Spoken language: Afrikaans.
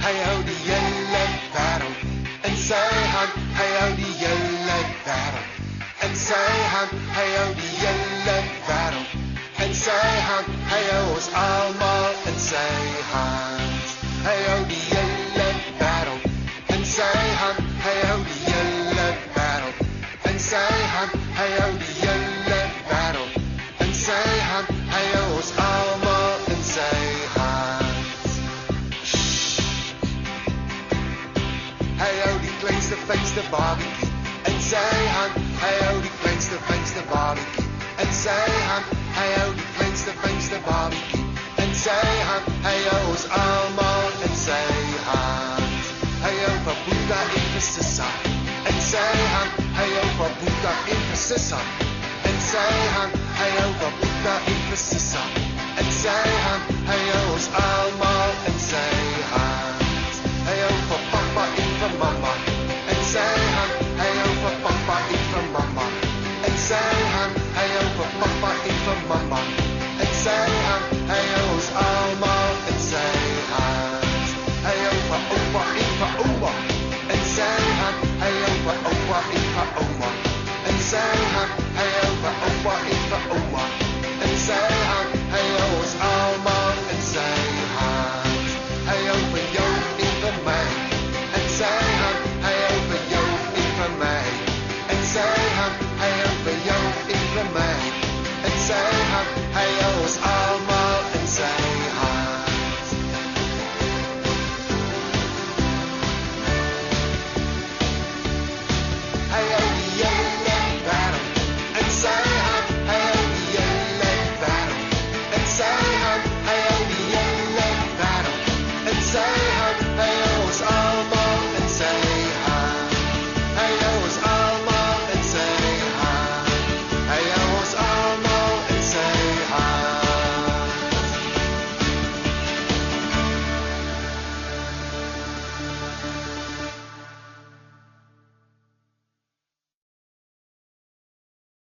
hy hou die hele wêreld in sy hand, hy hou die hele wêreld in sy hand, hy hou die hele wêreld in sy hand, hy hou ons almal in sy hand. Hy hou die hele wêreld in sy hand, hy hou die hele wêreld in sy hand, hy hou die hele wêreld in sy hand, hy hou ons almal in sy hand. Hy hou die kleinste, fynste babietjie in sy hand, hy hou die kleinste, fynste babietjie in sy hand, hy hou die kleinste, fynste babietjie in sy hand, hy hou ons almal in sy hand. Hy hou van Boeta en vir Sissa in sy hand, hy hou van Boeta en vir Sissa in sy hand, hy hou van Boeta en vir Sissa in sy hand, hy hou ons almal in sy hand. Hy hou van papa en van mama in sy hand, hy hou van papa en van mama in sy hand, hy hou van papa en van mama in sy hand, hy hou ons almal in sy hand. Hy hou van oupa en van ouma in sy hand, hy hou van oupa en van ouma in sy hand, hy hou van oupa en van ouma in sy hand, hy hou ons almal in sy hand. Hy hou van jou en van my in sy hand, hy hou van jou en van my in sy hand, hy hou van jou en van my in sy hand, hy